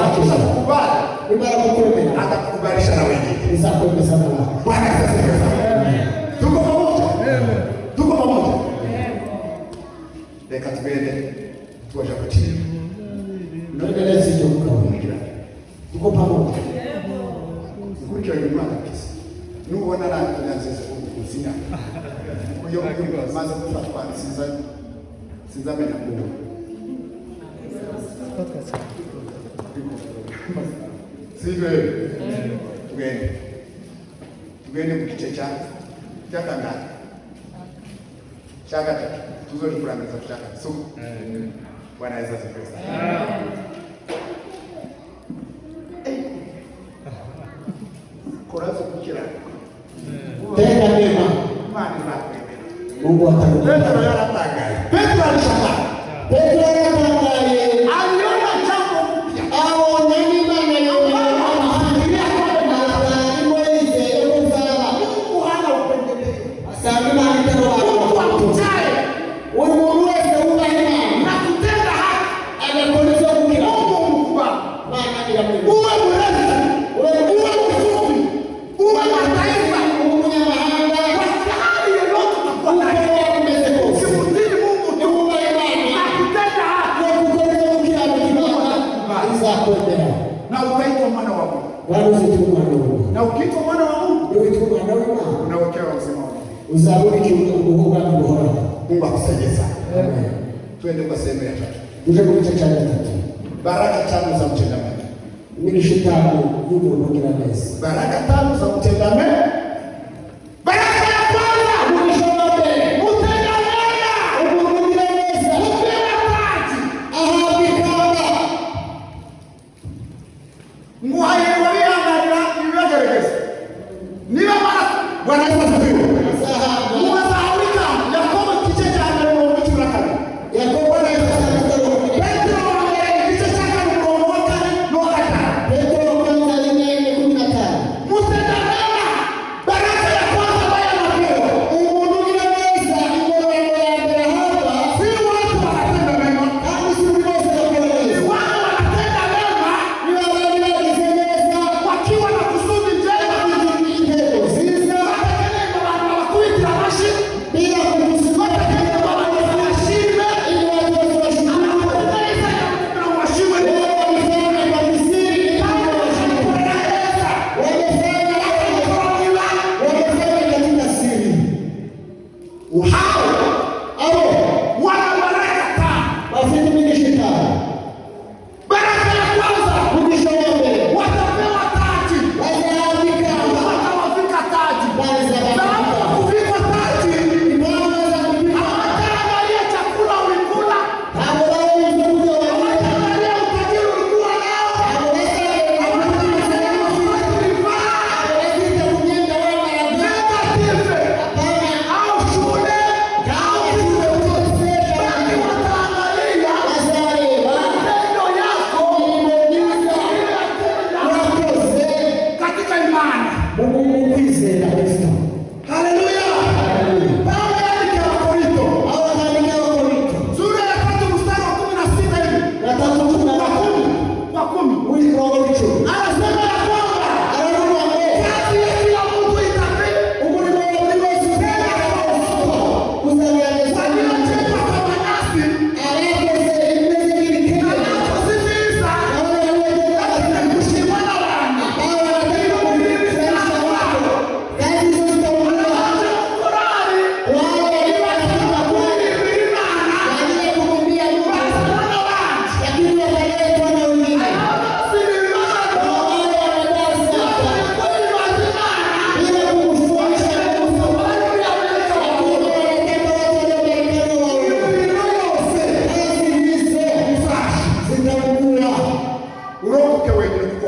atakukubali. Imana kukwemea. Atakukubalisha na wengine. Nisapende sana. Bwana asifiwe sana. Tuko pamoja. Tuko pamoja. Leka tubende. Tuaje kutii. Ndio sio mkawaida. Tuko pamoja. Kuki wa nyuma kabisa. Nuona na tunaanza kuzina. Kwa hiyo maza kufa sinza mena Mungu. Sivyo. Tugende mukice cyaka ngani. Cyaka tuzori kurangiza cyaka. So Bwana Yesu asifiwe sana. Korazo kukira. Tenda mema. Mani zake. Mungu atakubariki. Petro yaratangaye. Petro alishangaa. Petro yaratangaye. Aliona jambo mpya. Aoneni bana yeye. Anafikiria kwamba Moize yuko sawa. Mungu hana upendeleo. Asante mali tano wao. Mtaye. Wewe unaona Na kutenda haki. anakueleza kukira. Mungu mkubwa. Maana ni ya Mungu. Uwe mrefu. Uwe mfupi. Uwe mataifa. Mungu mahanga. Kwa hali yoyote utakuwa nayo. Usimtii Mungu tu. Na kutenda haki. Na ukaitwa mwana wa Mungu. Na ukiitwa mwana wa Mungu, unaokewa uzima wa Mungu. Mungu akusaidie sana. Twende kwa sehemu ya 3. Baraka 5 za mtenda mema. Baraka 5 za mtenda mema. Baraka ya kwanza, mtenda mema. Upewa taji. Nguhaye waliangalia niwegereza. Niwe mara Bwana Yesu asifiwe. Muwasahawika Yakobo kiche cha ndio mchuraka. Yakobo Bwana Yesu asifiwe. Petro kiche cha ndio mwoka no hata. Mtenda mema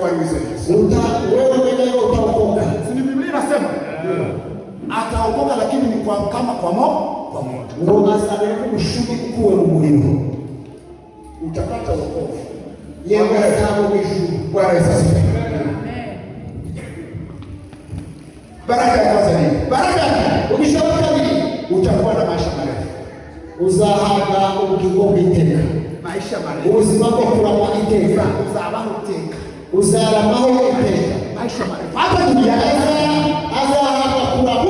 wewe mwenyewe utaokoka. Si Biblia inasema ataokoka, lakini ni kama kwa moto. Ngo asabire kumushubi kuwe mu muriro. Utapata wokovu. Yewe sababu bishu. Bwana Yesu asifiwe. Baraka ya kwanza ni baraka ukishoka nini? Utakuwa na maisha marefu. Uzahabwa ubugingo bw'iteka. Maisha marefu. Ubuzima bwo kurama iteka. Uzabaho iteka. Uzaramaho iteka. Maisha marefu. Hapa duniani azahabwa kurama.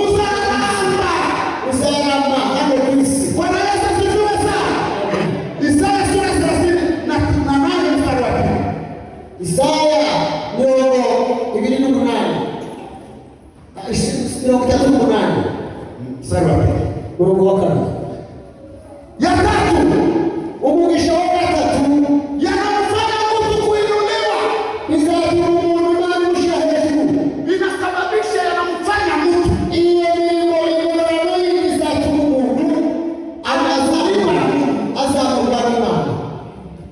Uzarama hano kwisi. Bwana Yesu asifiwe sana. Isaya sura 38 mstari wa 2. Isaya 28. Mstari wa 2. Mungu wakati. Ya tatu, umugisha wa tatu yanamfanya mtu kuinuliwa. Inasababisha yanamfanya mtu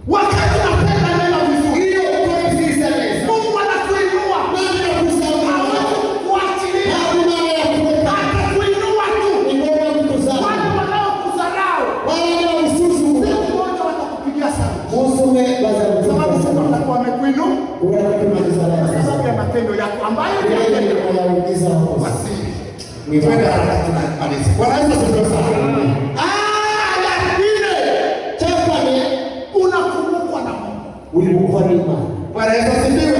wakati anapenda neno vizuri. Mungu anakuinua. Hawezi kukuachilia. Atakuinua tu. Wale wanaokudharau siku moja watakupigia sana. Sababu sasa watakuwa wamekuinua kwa sababu ya matendo yako ambayo ni matendo wasili. Twende haraka tunamaliza. Bwana Yesu asifiwe sana. Unakumbukwa na Mungu. Bwana Yesu asifiwe.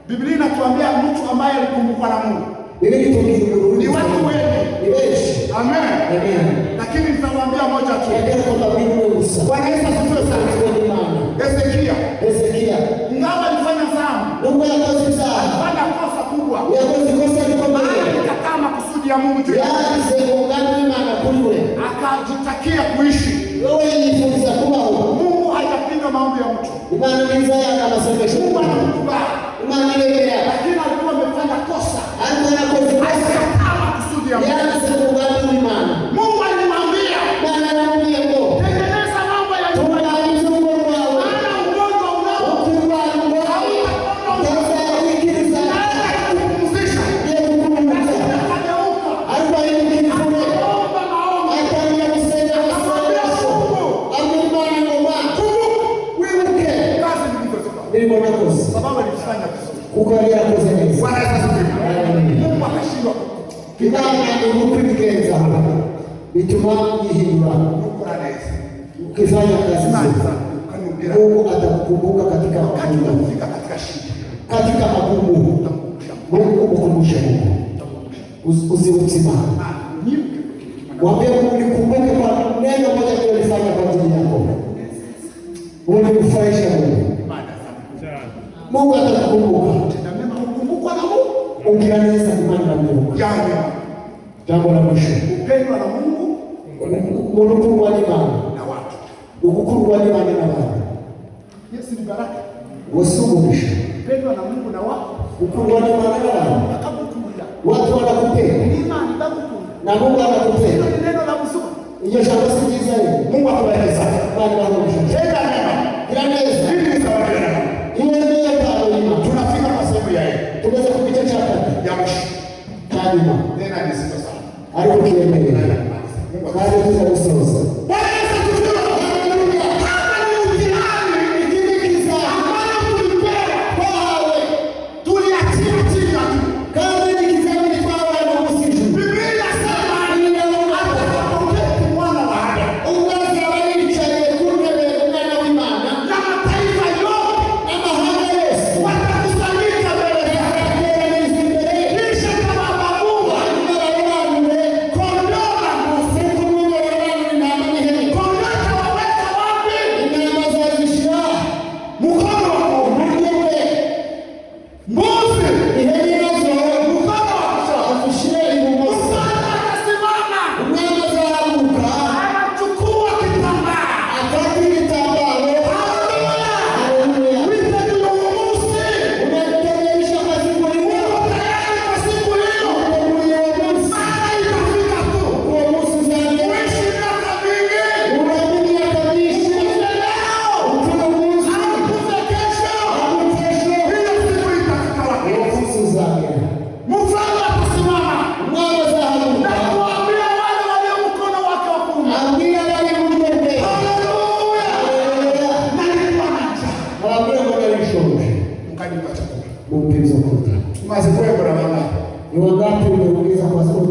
Biblia inatuambia mtu ambaye alikumbukwa na Mungu ni watu wengi. Amen. Lakini nitawaambia moja tu. Bwana Yesu asifiwe sana. Hezekia ingawa alifanya dhambi, alifanya kosa kubwa, alikataa makusudi ya Mungu juu yake, akajitakia kuishi. Mungu hajapinga maombi ya mtu. Mungu anamkubali. Lakini alikuwa amefanya kosa, alikataa makusudi ya Mungu. Mungu alimwambia tengeneza mambo ya nyumba yako. Maana ugonjwa unao kupumzisha. Akaomba maombi. Sababu alifanya vizuri. Bwana Yesu asifiwe. Mungu akashindwa bituma yihindura. Ukifanya kazi nzuri, Mungu atakukumbuka katika magumu. Katika magumu, Mungu ukumbushe Mungu. Usiutima. Mwambie Mungu nikumbuke kwa neno moja nilifanya kwa ajili yako. Ulimfurahisha Mungu. Mungu atakukumbuka. Ukianza imani na Mungu. Jambo la mwisho. Upendo na Mungu. Mungu wa imani na watu. Ukukuru wa imani na watu. Yesu ni baraka. Wasuluhisho. Upendo na Mungu na watu. Ukukuru wa imani na watu. Watu wanakupenda. Imani ndakukunda. Na Mungu anakupenda. Ni neno la mzuri. Hiyo shamba sikiza hiyo. Mungu akubariki sana. Bali wa Mungu. Tenda mema. Inaweza. Hili ni zawadi ya Mungu. Hiyo ndio bado imani. Tunafika kwa sehemu ya hili. Tunaweza kupita chapa. Ya mwisho. Kadima. Tena ni sifa sana. Alipokiendelea. Kazi tunazosoza. Bwana Yesu asifiwe. Haleluya. Kama ni mtihani ikiingiza ambayo tulipewa kwawe tuliachia chini tu. Kazi ni kizami kwa wana msitu. Biblia inasema atakupa mwana wa Adamu. Unaweza wali chai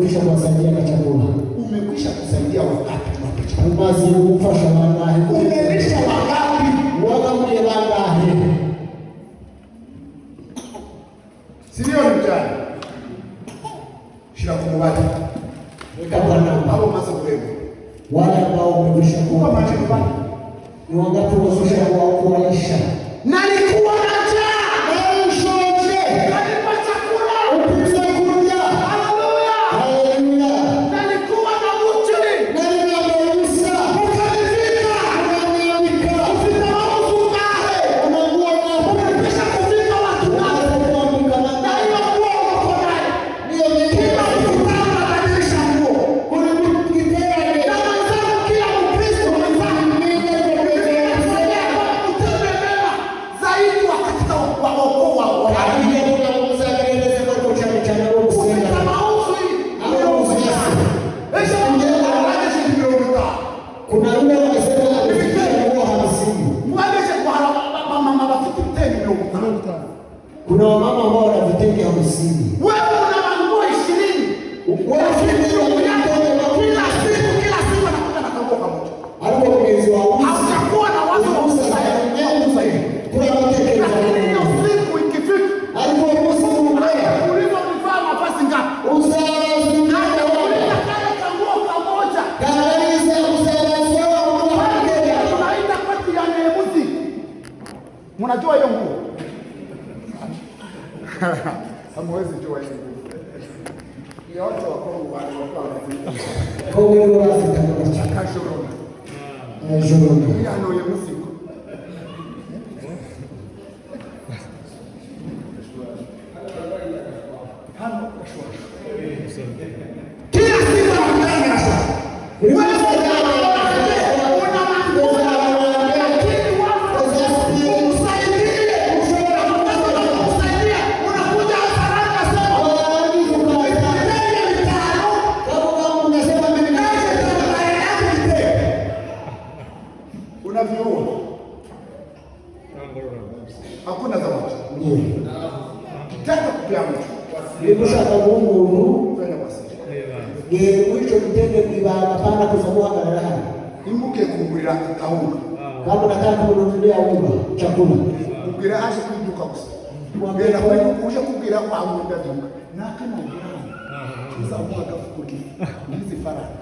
umekwisha kuwasaidia na chakula. Umekwisha kusaidia wakati wapi chakula? Umaze gufasha bangahe? Umelisha wangapi? Wagabuye bangahe? Sio mtani. Shira kumubati. Weka bwana Hapo maza kubeba. Wale ambao umekwisha kuwa maji. Ni wangapi wazusha kuwalisha? Nalikuwa na njaa. Nalishonje. Nalipa chakula. Upisa kuja. Haleluya. Haleluya. Nalikuwa na mti. Nalikuwa na Musa. Ukanivika. Unaniamika. Ufika mauzu ngahe. Unangua na Umekwisha kufika watu ngahe. Na hiyo nguo uko nayo. Kila mkutano anabadilisha nguo. Na mwenzangu kila Mkristo mwenzangu. Zaidi wakati wa wokovu wa kuna yule anasema anafikia 50. Kuna wamama ambao wana vitenge 50. wewe una manguo 20. Kila siku anakuja na kanguo kamoja. Hapo mwezi wa Hautakuwa na wazo wa kuuza hivi. kuna vitenge Lakini hiyo siku ikifika, ulizo kuvaa mavazi ngapi? Uliza kale kanguo kamoja. Tunaita kwetu ya Nebuzi. Mnajua hiyo nguo? Hamwezi jua hiyo nguo. Ni watu wa Kongo wanaziita kashorona. Hii ano ya muziki. Kila siku anafanya sasa. Hakuna zawadi. Kitaka kupea mtu. Nibushaka Mungu Fanya basi. wicho mtenge kwibanga pana kuzamuhagarara hano Imuke kugurira gahunda. kandi nataka kununulia unga chakula Kugira aje kwiduka gusa. Mwambira ko uje kugira kwa ngunda duka. Nakana ngira. Uzamuka gafukuri. Ndizi faranga.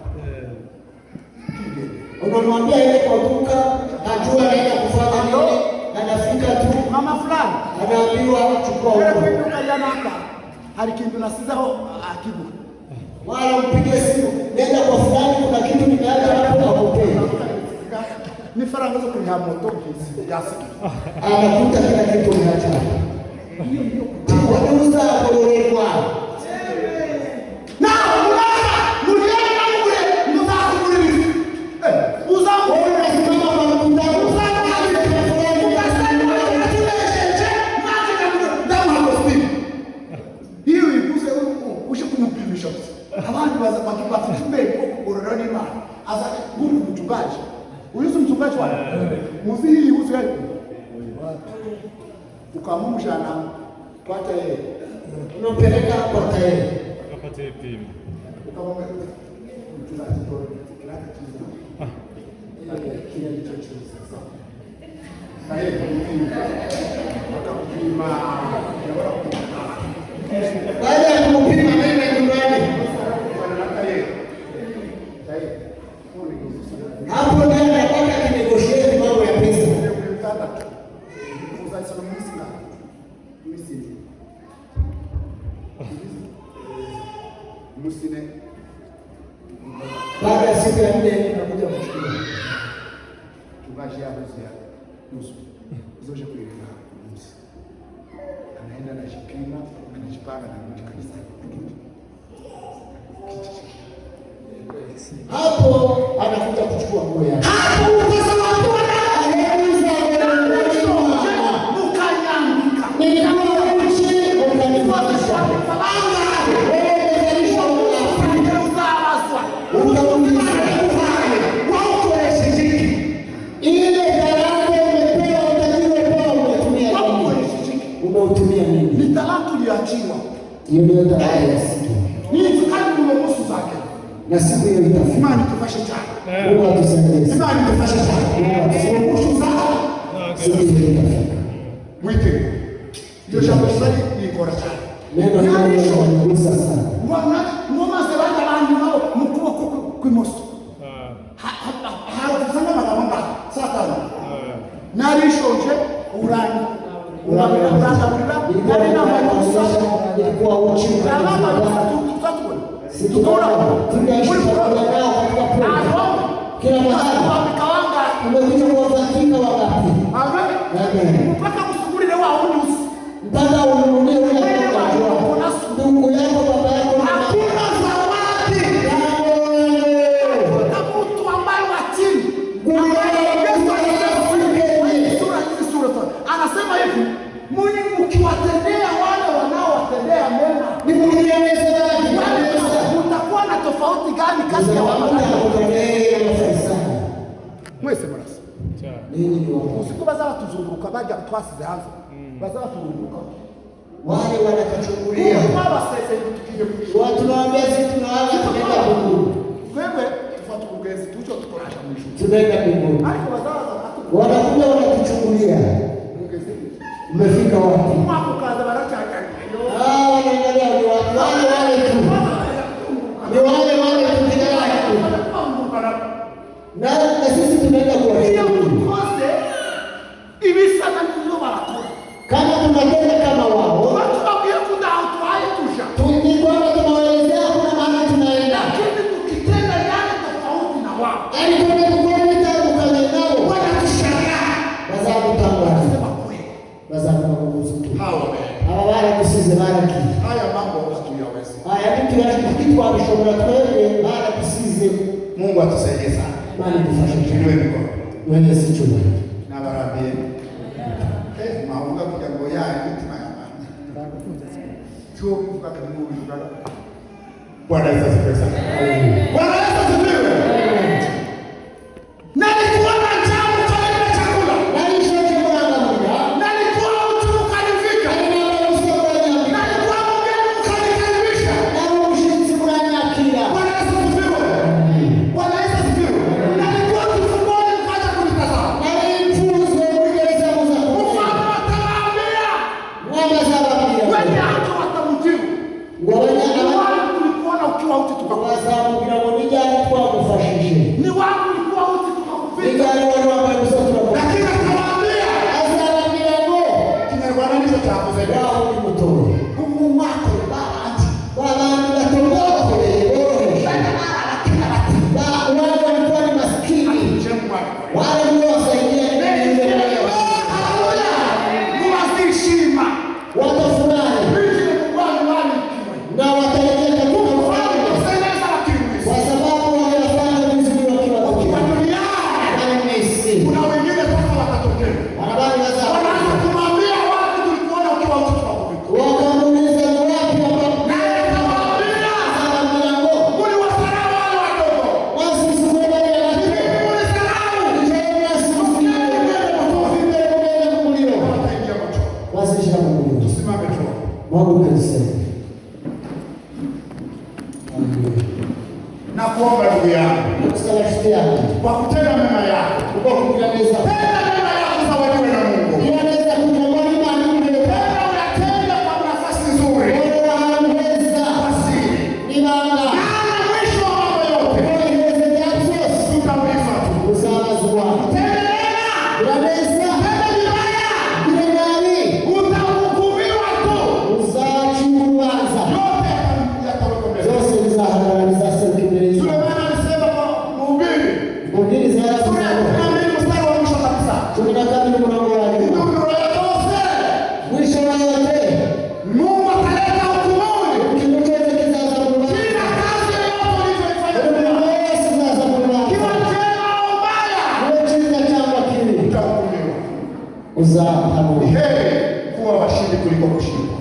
unamwambia ile kwa duka ajua anaenda kufanya nini, anafika tu Mama fulani anaambiwa chukua wewe unga, kwiduka yanaka. Hari kintu nasizaho akibu. wala mpige simu, nenda kwa fulani, kuna kitu nimeacha hapo akupee. Ni faranga zo kuriha moto kisi yasiki. Anakuta kila kitu umeacha hapo. Waduza kororerwa Na mulaka muliana na mure muzaku muri. Uzaku unasimama kwa mkutano hiyo ikuze ushe kumupimisha. Abantu baza bakibafumbe uroroni imana. Asa nguru mchungaji. Uyuzi mchungaji wala. Muzi hii uzi yako. Ukamumshana pata yeye. unampeleka kwa tayari Akapate pima. Ukamwambia mchungaji kwa kila kitu. Kile kilichochuza sasa. Na yeye akapima. baada ya kumpima nenda nyumbani. Hapo ndio anataka kinegotiate mambo ya pesa. Baada ya siku ya 4 unakuja kuchukua. Anaenda na shikima, anajipanga na mtu kanisa. Hapo anakuja kuchukua nguo yake. Hapo utasawatua na anaweza mukanyambika. Nilikuwa uchi ukanifuatisha. Ni talanta uliachiwa. Hiyo ndio talanta ya siku. Ni tukani umemusu na siku hiyo itafika. Imani tufashe cyane. Mungu atusaidie. Imani tufashe cyane. Siku hiyo itafika. Wite. Ndio jambo sasa ni bora cyane. Neno hili linanigusa sana. Mwana mama zebanda bantu nabo mukuboko kw'imoso. Harafuzana magamba satani. Narishonje urani. Ilikuwa uchi. Kila mahali umekuja kuwafatika wangapi? Mpaka kusuguri leo haunusi. Mpaka ununulie ule ndugu yako, baba yako, hakuna zawadi. Kuna mtu ambaye wa chini. Anasema hivi, Mungu ukiwatendea wale wanaowatendea mema, ni mwenyewe utakuwa na tofauti gani kati ya mwese murasa? Usiku bazaba tuzunguruka bajya twasize hanze. Bazaba tuzunguruka. Wale wanatuchungulia. Watu nawaambia sisi tunaanza kwenda mbinguni. Wewe tufuate ugezi tucho tukorasha mwisho. Tunaenda mbinguni. Haiko bazaba wanakuja wanatuchungulia. Umefika wapi? Mwako kaza baraka. Wanaangalia ni wale tu. Ni wale tu kijana. Na sisi tunaenda kuwachungulia. Ibisana ndio barakona. Kama tunatenda kama wao, watu wabia kuda autoaye tusha. Tulikuwa tunawaelezea kuna mahali tunaenda. Lakini tukitenda yale tofauti na wao. Yaani tunakwenda kukutana nao. Wanatushangaa. Bazabu tambara. Sema kweli. Bazabu na kumzutu. Hawa wala kusize baraki. Haya mambo hatuyawezi. Haya vitu kitu ameshobora twende wala kusize. Mungu atusaidie sana. Bali tufanye kitu mikono. Wewe si chuma. Na barabie. Maunga kuja ngoya mitima ya bana. Chuo kufuka Mungu yukala. Bwana Yesu asifiwe sana. Bwana Yesu asifiwe. Nalikuwa na njaa mkale chakula. Nalikuwa uchu ukanifika. Nalikuwa mgeni ukanikaribisha. Bwana Yesu asifiwe. Bwana Yesu asifiwe. Nalikuwa kifungoni ukaja kunitazama. Wenye hata watamjibu. Ni wale tulikuona ukiwa uchi tukakufisha. Ni wale ulikuwa uchi tukakufisha. Lakini akawaambia. Kinyarwanda ndicho cha kusaidia. Mungu wako baadhi. Na kuomba ndugu yangu kwa kutenda mema yako, tenda mema yako zawadiwe na Mungu. Tenda unatenda kwa nafasi nzuri. Maana mwisho wa mambo yote tutaulizwa tu. Tenda mema, tenda vibaya, utahukumiwa tu. Yote yatawekwa mbele. Sulemani alisema kwa mhubiri. Mstari wa mwisho kabisa. Mungu ataleta hukumuni. Kila kazi yoyote ulizoifanya duniani. Kiwa njema au mbaya. Utahukumiwa. Ni heri kuwa washindi kuliko kushindwa.